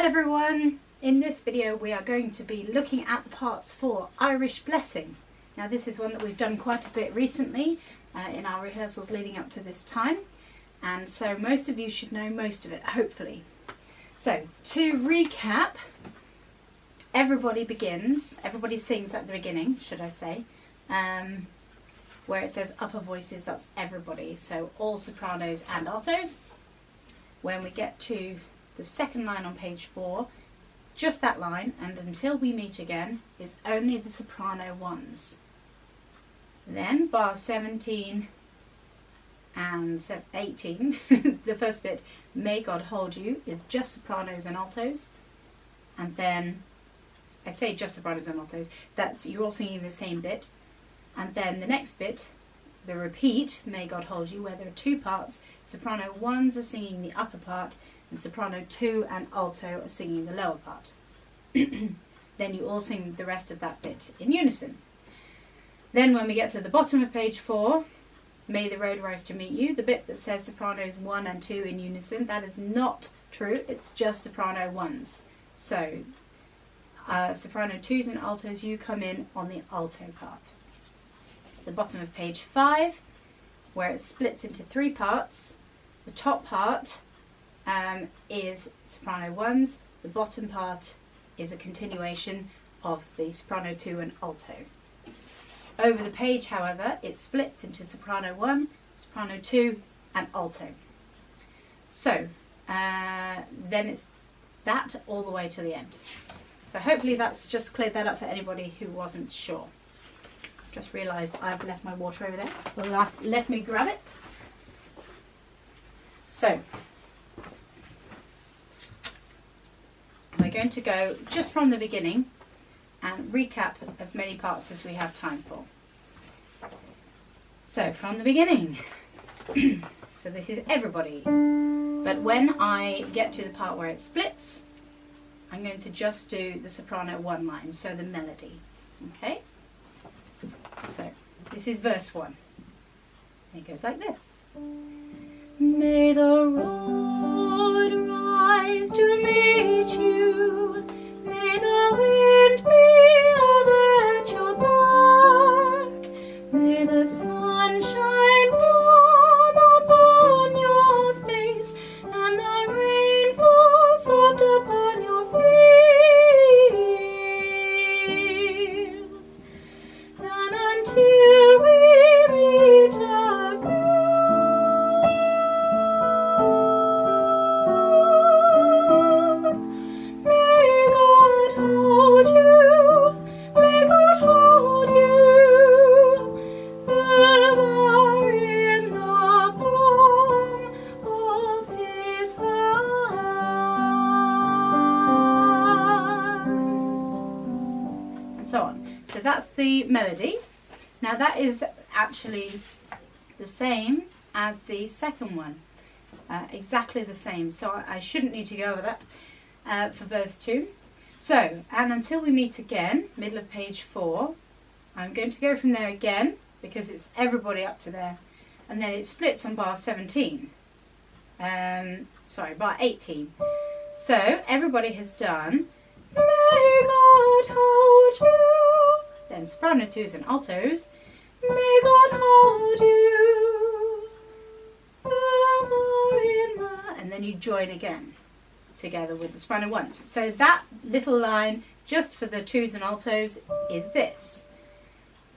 everyone, in this video we are going to be looking at the parts for Irish Blessing. Now this is one that we've done quite a bit recently in our rehearsals leading up to this time, and so most of you should know most of it, hopefully. So to recap, everybody sings at the beginning, should I say, where it says upper voices, that's everybody, so all sopranos and altos. When we get to the second line on page 4, just that line, and until we meet again, is only the soprano ones. Then bar 17 and 18, the first bit, May God Hold You, is just sopranos and altos. And then, I say just sopranos and altos, that's you're all singing the same bit. And then the next bit, the repeat, May God Hold You, where there are two parts, soprano ones are singing the upper part, and soprano 2 and alto are singing the lower part. Then you all sing the rest of that bit in unison. Then when we get to the bottom of page 4, May the Road Rise to Meet You, the bit that says sopranos 1 and 2 in unison, that is not true, it's just soprano ones. So soprano 2s and altos, you come in on the alto part. The bottom of page 5, where it splits into 3 parts, the top part is soprano ones, the bottom part is a continuation of the soprano 2 and alto. Over the page, however, it splits into soprano 1, soprano 2 and alto. So then it's that all the way to the end. So hopefully that's just cleared that up for anybody who wasn't sure. Just realised I've left my water over there. Well, let me grab it. So we're going to go just from the beginning and recap as many parts as we have time for. So from the beginning. So this is everybody. But when I get to the part where it splits, I'm going to just do the soprano 1 line, so the melody. Okay? So this is verse 1. It goes like this. May the road rise to meet you. May the wind be ever at your back. May the sun shine warm upon your face, and the rain fall soft upon your fields. And until we meet again, so that's the melody. Now that is actually the same as the second one, exactly the same, so I shouldn't need to go over that for verse 2. So, and until we meet again, middle of page 4, I'm going to go from there again because it's everybody up to there, and then it splits on bar 17. Bar 18. So everybody has done May God hold you. Then soprano 2s and altos. May God hold you. And then you join again together with the soprano 1s. So that little line just for the 2s and altos is this.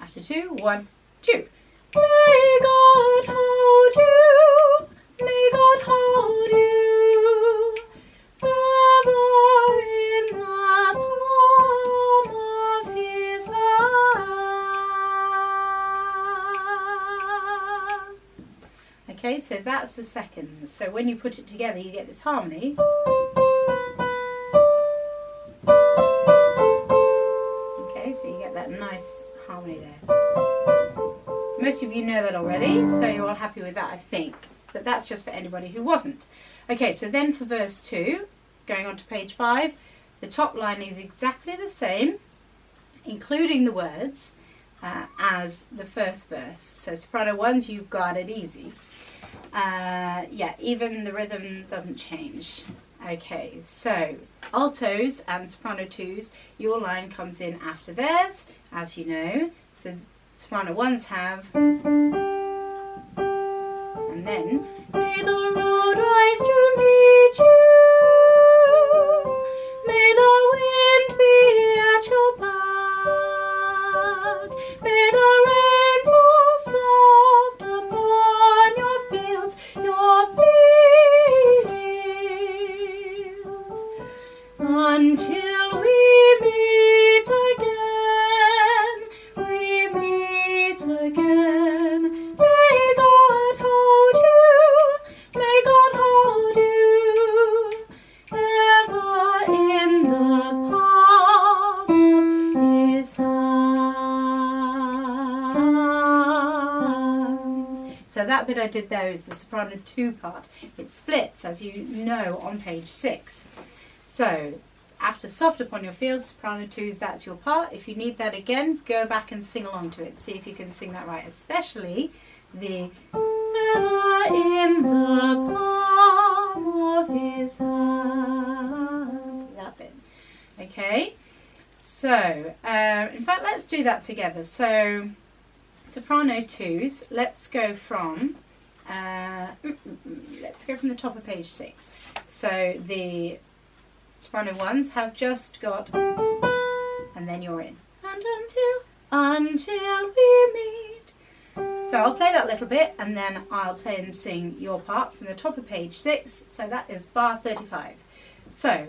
After 2, 1, 2. May God hold you. May God hold you. Ever in the palm of his hand. Okay, so that's the second. So when you put it together, you get this harmony. Okay, so you get that nice harmony there. Most of you know that already, so you're all happy with that, I think. But that's just for anybody who wasn't. Okay, so then for verse 2, going on to page 5, the top line is exactly the same, including the words, as the first verse. So soprano 1s, you've got it easy. Yeah, even the rhythm doesn't change. Okay, so altos and soprano 2s, your line comes in after theirs, as you know. So soprano 1s have, and then, may the road rise to meet you, may the wind be at your back, may the rain fall soft upon your fields, until we meet again, may God hold you, ever in the palm of his hand. So that bit I did there is the soprano 2 part. It splits, as you know, on page 6. So, after soft upon your fields, soprano 2s, that's your part. If you need that again, go back and sing along to it. See if you can sing that right, especially the ever in the palm of his hand. That bit. Okay? So, in fact, let's do that together. So, soprano 2s, let's go from the top of page 6. So, the soprano 1s have just got, and then you're in. And until we meet. So I'll play that little bit, and then I'll play and sing your part from the top of page 6. So that is bar 35. So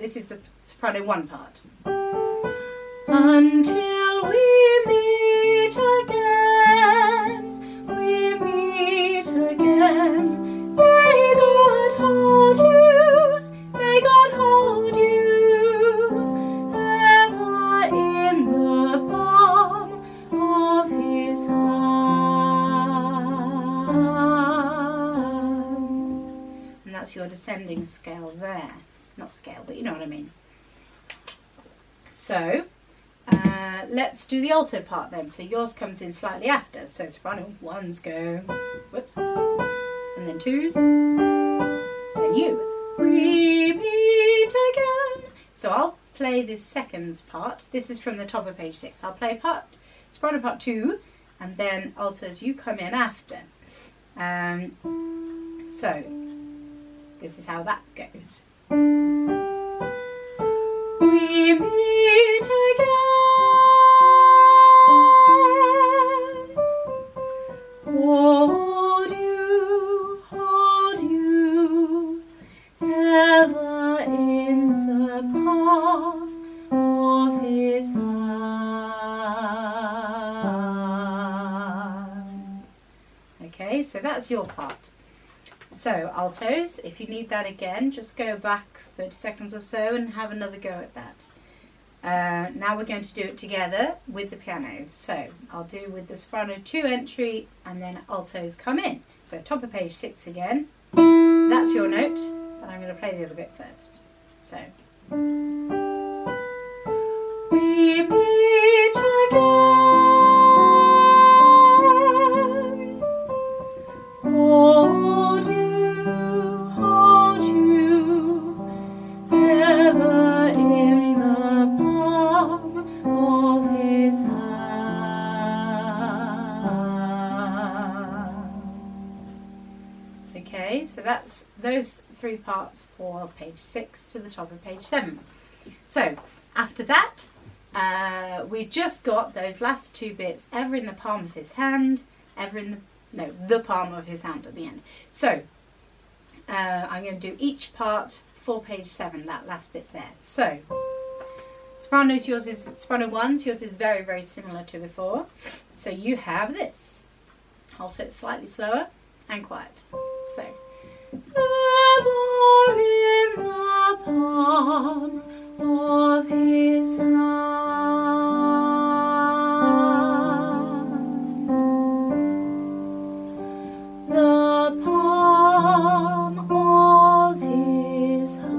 this is the soprano 1 part. Until we meet again, may God hold you. May God hold you, ever in the palm of his hand. And that's your descending scale there. Not scale, but you know what I mean. So, let's do the alto part then. So yours comes in slightly after. So soprano 1s go, whoops, and then 2s, then you. We meet again. So I'll play this second part. This is from the top of page 6. I'll play soprano part 2, and then altos, you come in after. So this is how that goes. We meet again. Hold you, ever in the palm of his hand. Okay, so that's your part. So altos, if you need that again, just go back 30 seconds or so and have another go at that. Now we're going to do it together with the piano. So I'll do with the soprano 2 entry, and then altos come in. So top of page 6 again. That's your note, and I'm going to play the other bit first. So we meet again. Hold you, ever in the palm of his hand. Okay, so that's those 3 parts for page 6 to the top of page 7. So after that, we've just got those last 2 bits, ever in the palm of his hand, the palm of his hand at the end. So I'm going to do each part for page 7, that last bit there. So sopranos, yours is soprano 1s, yours is very, very similar to before. So you have this. Also it's slightly slower and quiet. So ever in the palm of his hand, the palm of his hand.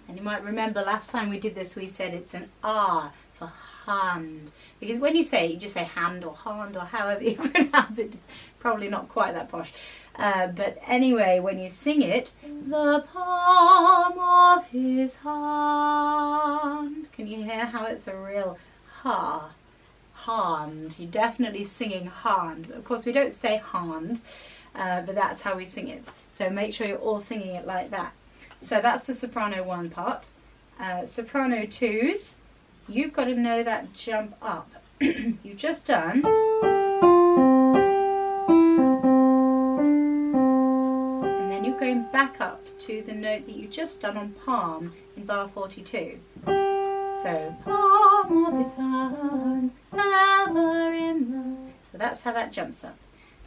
And you might remember last time we did this, we said it's an R for hand. Because when you say it, you just say hand or hand or however you pronounce it. Probably not quite that posh. But anyway, when you sing it, the palm of his hand. Can you hear how it's a real ha? Hand. You're definitely singing hand. Of course, we don't say hand, but that's how we sing it. So make sure you're all singing it like that. So that's the soprano 1 part. Soprano 2s, you've got to know that jump up. You've just done. And then you're going back up to the note that you just done on palm in bar 42. So, palm of his hand, ever in the... So that's how that jumps up.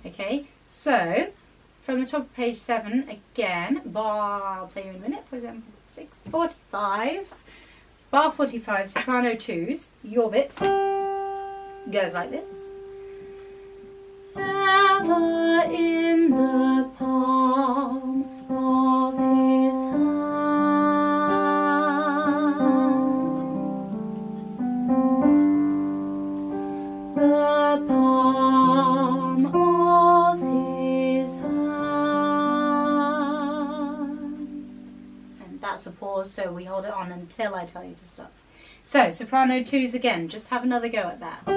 Okay, so from the top of page 7, again, bar, I'll tell you in a minute, for example, 6:45. Bar 45, soprano 2s, your bit goes like this. Ever in the palm of his hand. The palm of his hand. And that's a pause, so we hold it on until I tell you to stop. So, soprano 2s again, just have another go at that.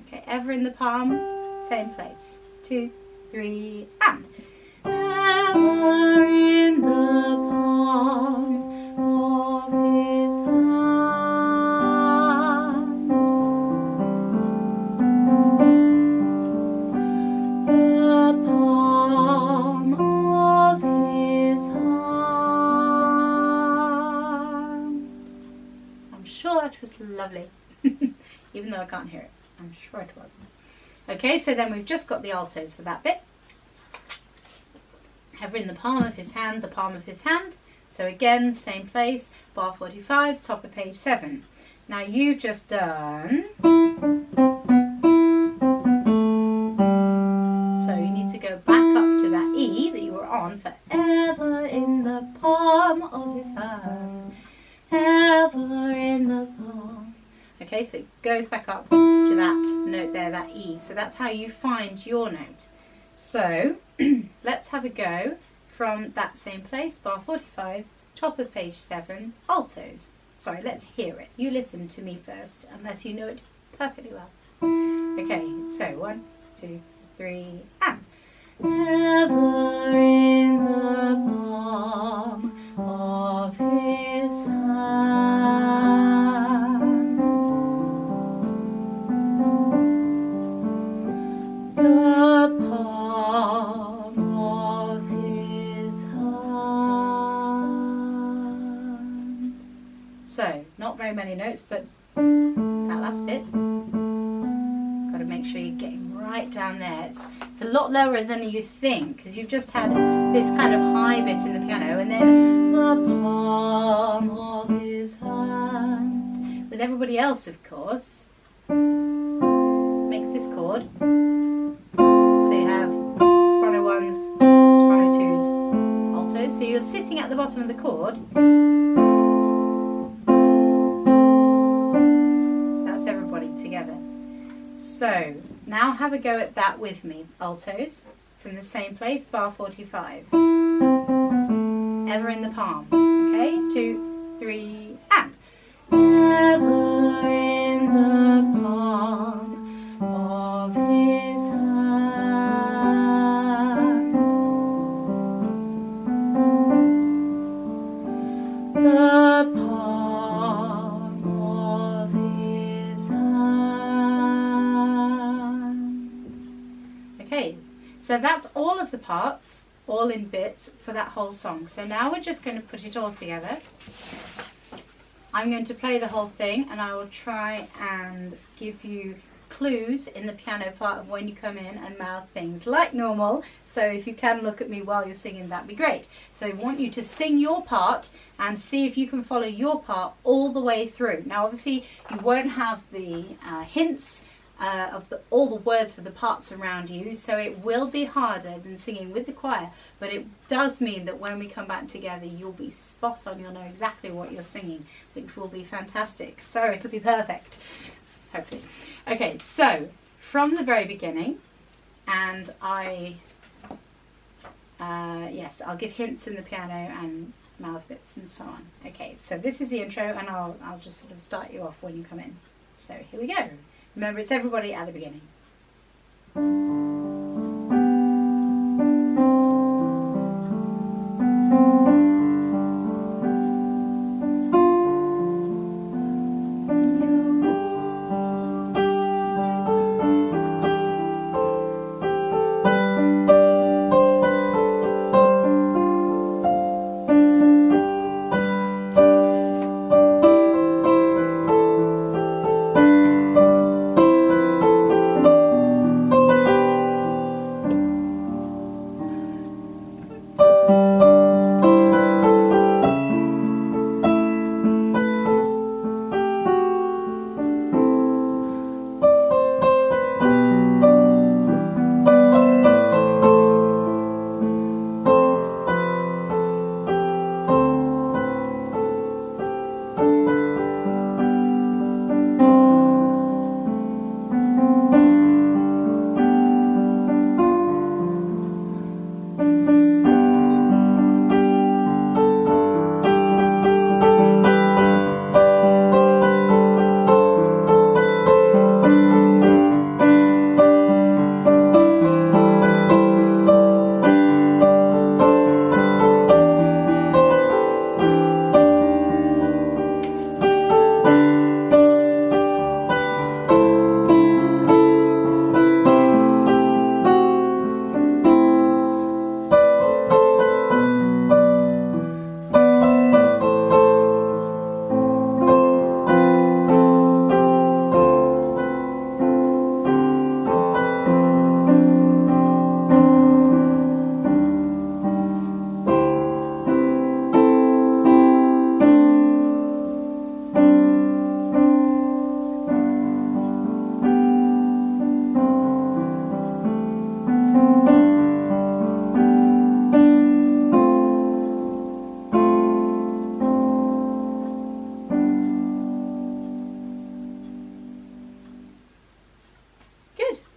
Okay, ever in the palm, same place. 2, 3, and. Ever in the palm of his hand. The palm of his hand. I'm sure that was lovely. Even though I can't hear it. I'm sure it was. Okay, so then we've just got the altos for that bit. Ever in the palm of his hand, the palm of his hand. So again, same place, bar 45, top of page 7. Now you've just done. So you need to go back up to that E that you were on for ever in the palm of his hand. Ever in the palm. Okay, so it goes back up to that note there, that E. So that's how you find your note. So let's have a go from that same place, bar 45, top of page 7, altos. Sorry, let's hear it. You listen to me first, unless you know it perfectly well. Okay, so 1, 2, 3, and. Ever in the palm of his hand. The palm of his hand. So, not very many notes, but that last bit, got to make sure you're getting right down there. It's a lot lower than you think, because you've just had this kind of high bit in the piano, and then the palm of his hand. With everybody else, of course, makes this chord. So you have soprano 1s, soprano 2s, altos. So you're sitting at the bottom of the chord. That's everybody together. So now have a go at that with me, altos, from the same place, bar 45. Ever in the palm. Okay, 2, 3, and. Ever in the palm of his hand. The palm of his hand. Okay, so that's all of the parts, all in bits for that whole song. So now we're just going to put it all together. I'm going to play the whole thing, and I will try and give you clues in the piano part of when you come in and mouth things like normal. So if you can look at me while you're singing, that'd be great. So I want you to sing your part and see if you can follow your part all the way through. Now obviously you won't have the hints of all the words for the parts around you, so it will be harder than singing with the choir, but it does mean that when we come back together you'll be spot on, you'll know exactly what you're singing, which will be fantastic. So it'll be perfect, hopefully. Okay, so from the very beginning, and yes, I'll give hints in the piano and mouth bits and so on. Okay, so this is the intro, and I'll just sort of start you off when you come in. So here we go. Remember, it's everybody at the beginning.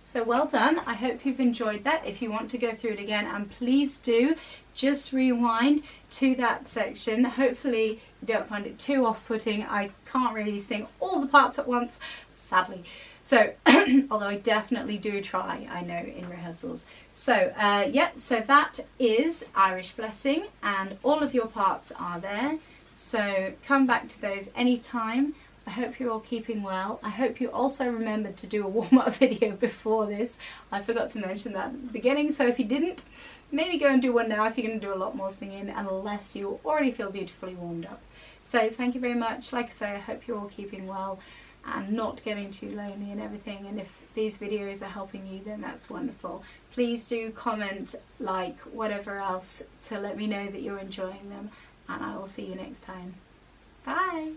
So well done. I hope you've enjoyed that. If you want to go through it again, and please do, just rewind to that section. Hopefully you don't find it too off-putting. I can't really sing all the parts at once, sadly. So, although I definitely do try, I know, in rehearsals. So, yeah, so that is Irish Blessing, and all of your parts are there. So come back to those anytime. I hope you're all keeping well. I hope you also remembered to do a warm-up video before this. I forgot to mention that at the beginning, so if you didn't, maybe go and do one now if you're going to do a lot more singing, unless you already feel beautifully warmed up. So thank you very much. Like I say, I hope you're all keeping well and not getting too lonely and everything, and if these videos are helping you, then that's wonderful. Please do comment, like, whatever else to let me know that you're enjoying them, and I will see you next time. Bye!